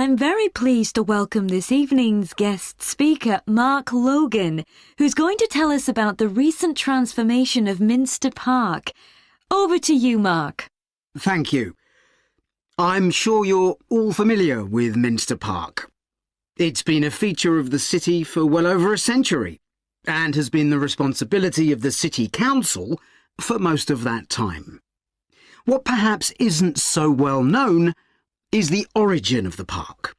I'm very pleased to welcome this evening's guest speaker, Mark Logan, who's going to tell us about the recent transformation of Minster Park. Over to you, Mark. Thank you. I'm sure you're all familiar with Minster Park. It's been a feature of the city for well over a century and has been the responsibility of the City Council for most of that time. What perhaps isn't so well known is the origin of the park.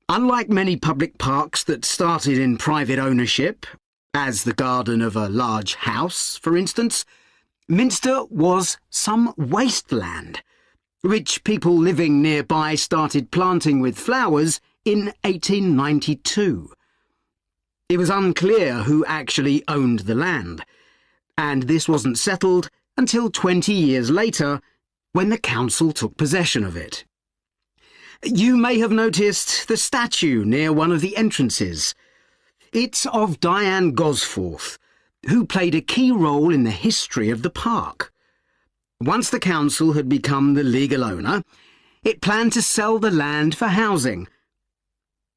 Unlike many public parks that started in private ownership, as the garden of a large house, for instance, Minster was some wasteland, which people living nearby started planting with flowers in 1892. It was unclear who actually owned the land, and this wasn't settled until 20 years later, when the council took possession of it. You may have noticed the statue near one of the entrances. It's of Diane Gosforth, who played a key role in the history of the park. Once the council had become the legal owner, it planned to sell the land for housing.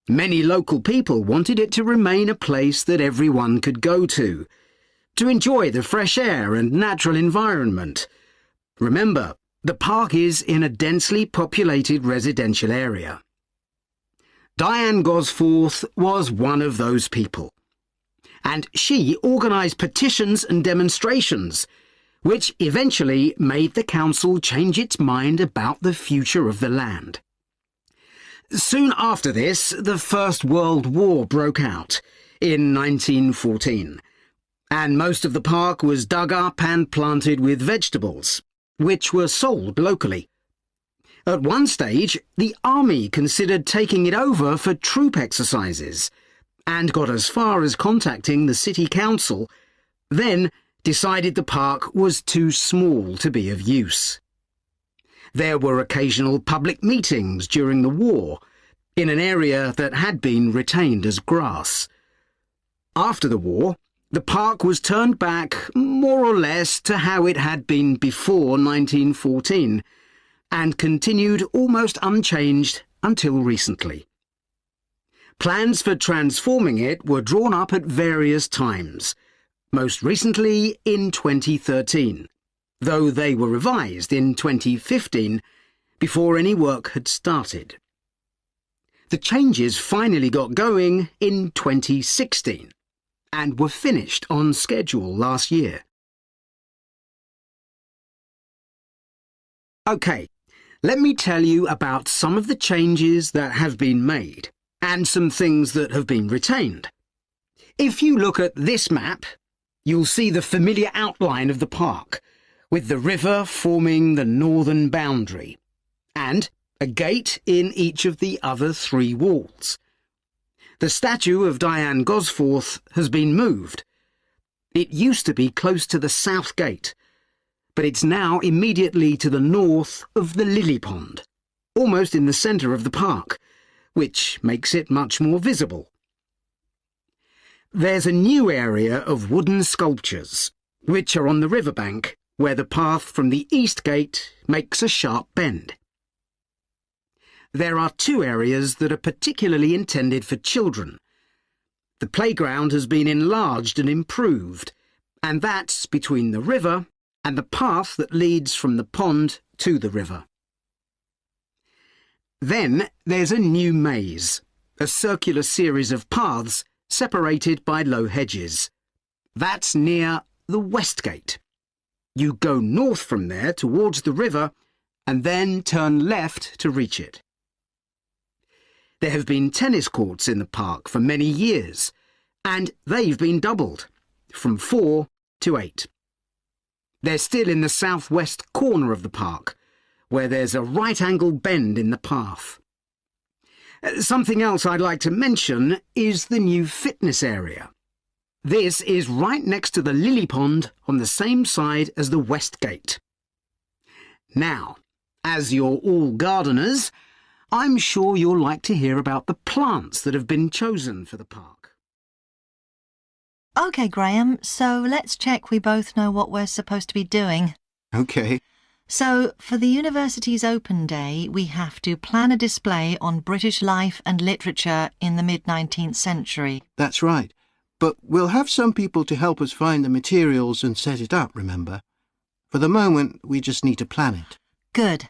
Many local people wanted it to remain a place that everyone could go to enjoy the fresh air and natural environment. Remember, the park is in a densely populated residential area. Diane Gosforth was one of those people, and she organised petitions and demonstrations, which eventually made the council change its mind about the future of the land. Soon after this, the First World War broke out in 1914, and most of the park was dug up and planted with vegetables, which were sold locally. At one stage, the army considered taking it over for troop exercises and got as far as contacting the city council, then decided the park was too small to be of use. There were occasional public meetings during the war in an area that had been retained as grass. After the war, the park was turned back more or less to how it had been before 1914 and continued almost unchanged until recently. Plans for transforming it were drawn up at various times, most recently in 2013, though they were revised in 2015 before any work had started. The changes finally got going in 2016 and were finished on schedule last year. OK, let me tell you about some of the changes that have been made and some things that have been retained. If you look at this map, you'll see the familiar outline of the park, with the river forming the northern boundary, and a gate in each of the other three walls. The statue of Diane Gosforth has been moved. It used to be close to the south gate, but it's now immediately to the north of the lily pond, almost in the centre of the park, which makes it much more visible. There's a new area of wooden sculptures, which are on the riverbank, where the path from the east gate makes a sharp bend. There are two areas that are particularly intended for children. The playground has been enlarged and improved, and that's between the river and the path that leads from the pond to the river. Then there's a new maze, a circular series of paths separated by low hedges. That's near the west gate. You go north from there towards the river and then turn left to reach it. There have been tennis courts in the park for many years, and they've been doubled, from 4 to 8. They're still in the southwest corner of the park, where there's a right-angled bend in the path. Something else I'd like to mention is the new fitness area. This is right next to the lily pond on the same side as the west gate. Now, as you're all gardeners, I'm sure you'll like to hear about the plants that have been chosen for the park. OK, Graham, so let's check we both know what we're supposed to be doing. OK. So, for the university's open day, we have to plan a display on British life and literature in the mid-19th century. That's right. But we'll have some people to help us find the materials and set it up, remember? For the moment, we just need to plan it. Good.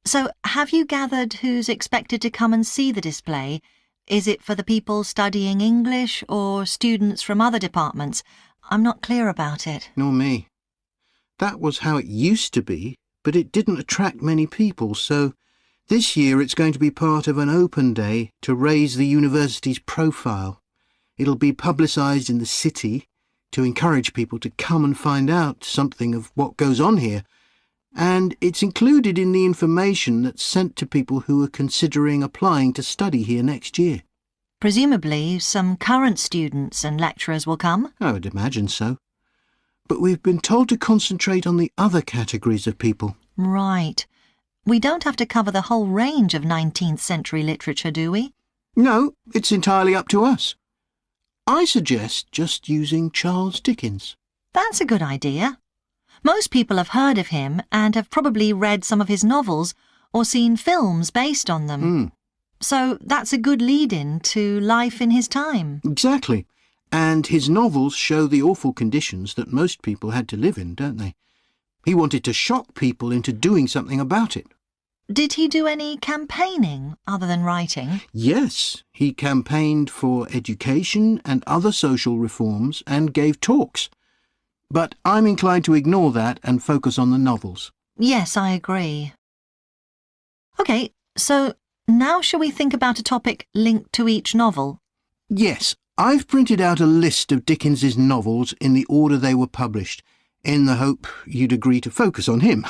So, have you gathered who's expected to come and see the display? Is it for the people studying English or students from other departments? I'm not clear about it. Nor me. That was how it used to be, but it didn't attract many people, so this year it's going to be part of an open day to raise the university's profile. It'll be publicised in the city to encourage people to come and find out something of what goes on here, and it's included in the information that's sent to people who are considering applying to study here next year. Presumably, some current students and lecturers will come? I would imagine so. But we've been told to concentrate on the other categories of people. Right. We don't have to cover the whole range of 19th century literature, do we? No, it's entirely up to us. I suggest just using Charles Dickens. That's a good idea. Most people have heard of him and have probably read some of his novels or seen films based on them. So that's a good lead-in to life in his time. Exactly. And his novels show the awful conditions that most people had to live in, don't they? He wanted to shock people into doing something about it. Did he do any campaigning other than writing? Yes, he campaigned for education and other social reforms and gave talks. But I'm inclined to ignore that and focus on the novels. Yes, I agree. OK, so now shall we think about a topic linked to each novel? Yes, I've printed out a list of Dickens's novels in the order they were published, in the hope you'd agree to focus on him.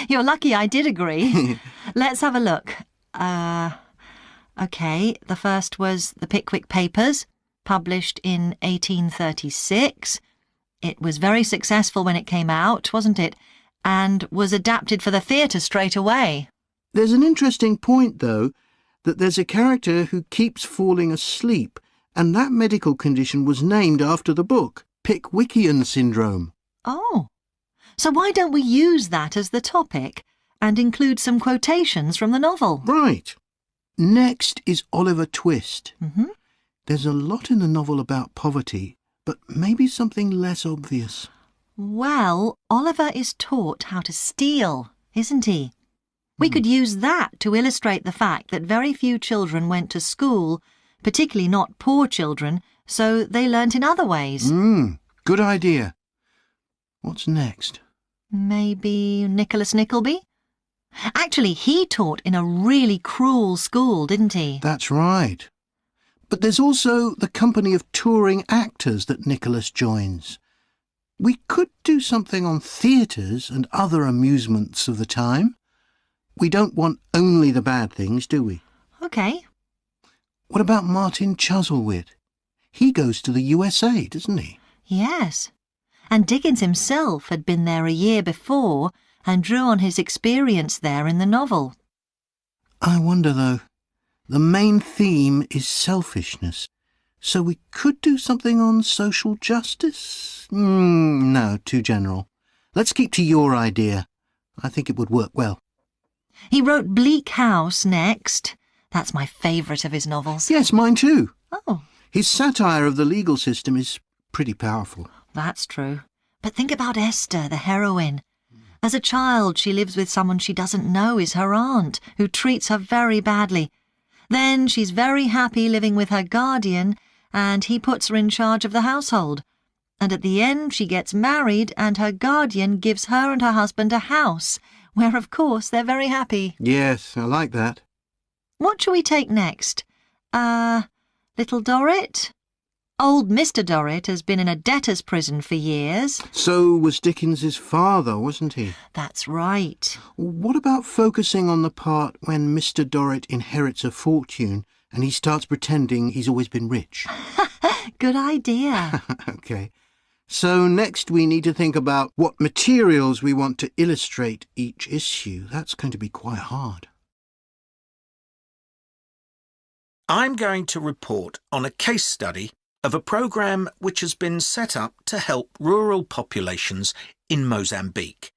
You're lucky I did agree. Let's have a look. OK, the first was The Pickwick Papers, published in 1836. It was very successful when it came out, wasn't it? And was adapted for the theatre straight away. There's an interesting point, though, that there's a character who keeps falling asleep, and that medical condition was named after the book, Pickwickian syndrome. Oh, so why don't we use that as the topic and include some quotations from the novel? Right. Next is Oliver Twist. There's a lot in the novel about poverty, but maybe something less obvious. Well, Oliver is taught how to steal, isn't he? We could use that to illustrate the fact that very few children went to school, particularly not poor children, so they learnt in other ways. Good idea. What's next? Maybe Nicholas Nickleby? Actually, he taught in a really cruel school, didn't he? That's right. But there's also the company of touring actors that Nicholas joins. We could do something on theatres and other amusements of the time. We don't want only the bad things, do we? OK. What about Martin Chuzzlewit? He goes to the USA, doesn't he? Yes. And Dickens himself had been there a year before and drew on his experience there in the novel. I wonder, though. The main theme is selfishness. So we could do something on social justice? No, too general. Let's keep to your idea. I think it would work well. He wrote Bleak House next. That's my favourite of his novels. Yes, mine too. Oh. His satire of the legal system is pretty powerful. That's true. But think about Esther, the heroine. As a child, she lives with someone she doesn't know is her aunt, who treats her very badly. Then she's very happy living with her guardian, and he puts her in charge of the household. And at the end, she gets married, and her guardian gives her and her husband a house, where, of course, they're very happy. Yes, I like that. What shall we take next? Little Dorrit? Old Mr. Dorrit has been in a debtor's prison for years. So was Dickens's father, wasn't he? That's right. What about focusing on the part when Mr. Dorrit inherits a fortune and he starts pretending he's always been rich? Good idea. OK. So next we need to think about what materials we want to illustrate each issue. That's going to be quite hard. I'm going to report on a case study of a programme which has been set up to help rural populations in Mozambique.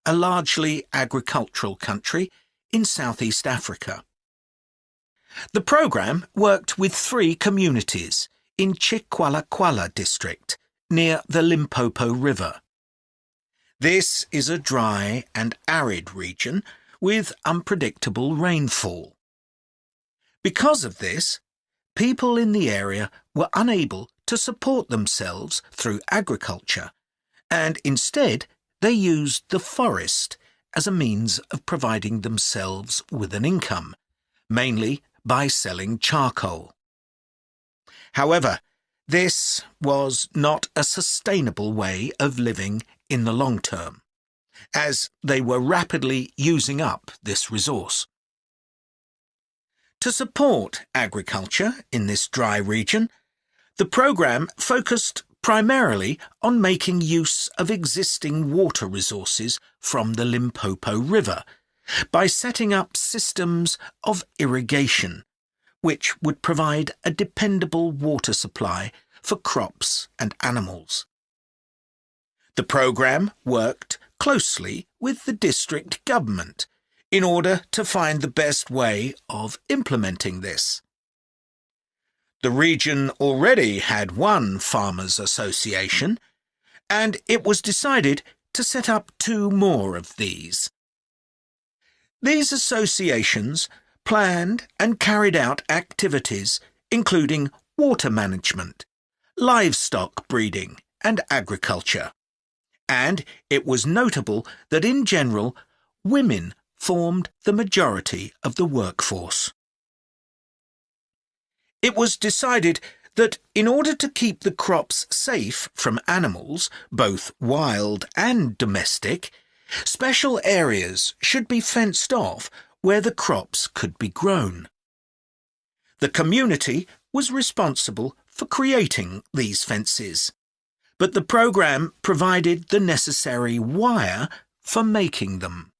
a largely agricultural country in Southeast Africa. The programme worked with 3 communities in Chikwalakwala district, near the Limpopo River. This is a dry and arid region with unpredictable rainfall. Because of this, people in the area were unable to support themselves through agriculture, and instead they used the forest as a means of providing themselves with an income, mainly by selling charcoal. However, this was not a sustainable way of living in the long term, as they were rapidly using up this resource. To support agriculture in this dry region, the programme focused primarily on making use of existing water resources from the Limpopo River by setting up systems of irrigation, which would provide a dependable water supply for crops and animals. The programme worked closely with the district government in order to find the best way of implementing this. The region already had one farmers' association, and it was decided to set up 2 more of these. These associations planned and carried out activities including water management, livestock breeding and agriculture, and it was notable that in general women formed the majority of the workforce. It was decided that in order to keep the crops safe from animals, both wild and domestic, special areas should be fenced off where the crops could be grown. The community was responsible for creating these fences, but the programme provided the necessary wire for making them.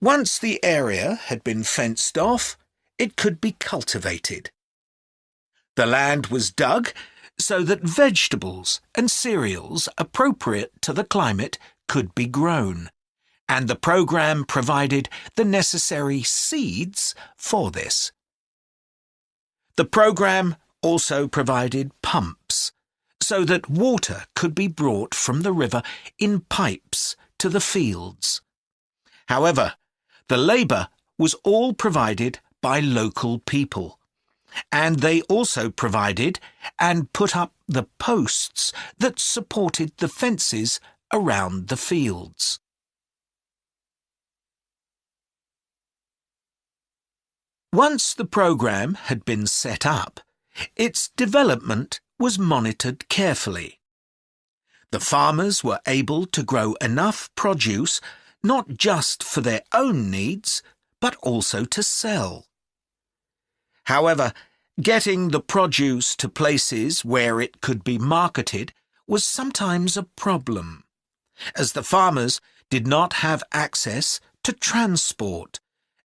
Once the area had been fenced off, it could be cultivated. The land was dug so that vegetables and cereals appropriate to the climate could be grown, and the programme provided the necessary seeds for this. The programme also provided pumps so that water could be brought from the river in pipes to the fields. However, the labour was all provided by local people, and they also provided and put up the posts that supported the fences around the fields. Once the programme had been set up, its development was monitored carefully. The farmers were able to grow enough produce not just for their own needs, but also to sell. However, getting the produce to places where it could be marketed was sometimes a problem, as the farmers did not have access to transport,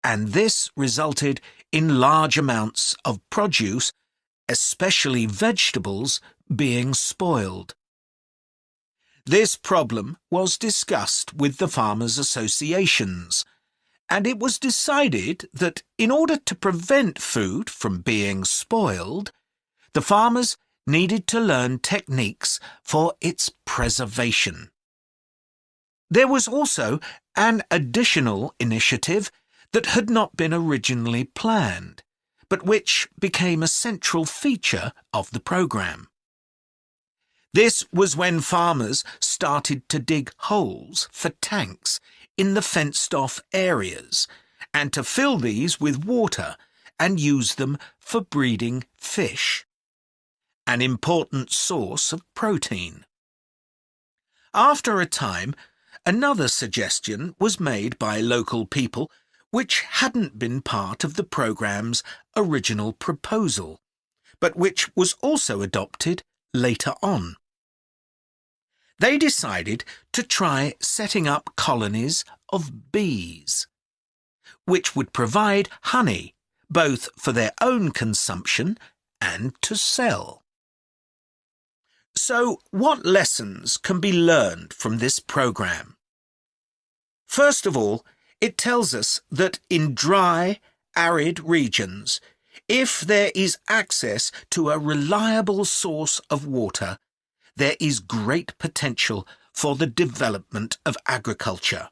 and this resulted in large amounts of produce, especially vegetables, being spoiled. This problem was discussed with the farmers' associations, and it was decided that in order to prevent food from being spoiled, the farmers needed to learn techniques for its preservation. There was also an additional initiative that had not been originally planned, but which became a central feature of the programme. This was when farmers started to dig holes for tanks in the fenced-off areas, and to fill these with water and use them for breeding fish, an important source of protein. After a time, another suggestion was made by local people which hadn't been part of the programme's original proposal, but which was also adopted later on. They decided to try setting up colonies of bees, which would provide honey both for their own consumption and to sell. So, what lessons can be learned from this programme? First of all, it tells us that in dry, arid regions, if there is access to a reliable source of water, there is great potential for the development of agriculture.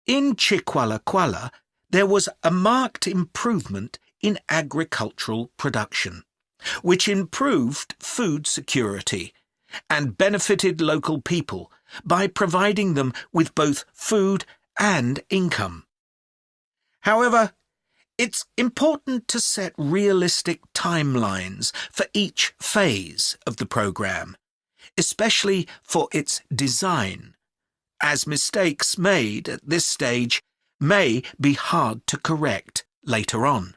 In Chiqualaquala, there was a marked improvement in agricultural production, which improved food security and benefited local people by providing them with both food and income. However, it's important to set realistic timelines for each phase of the programme, especially for its design, as mistakes made at this stage may be hard to correct later on.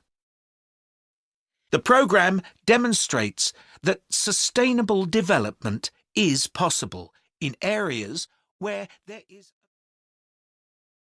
The programme demonstrates that sustainable development is possible in areas where there is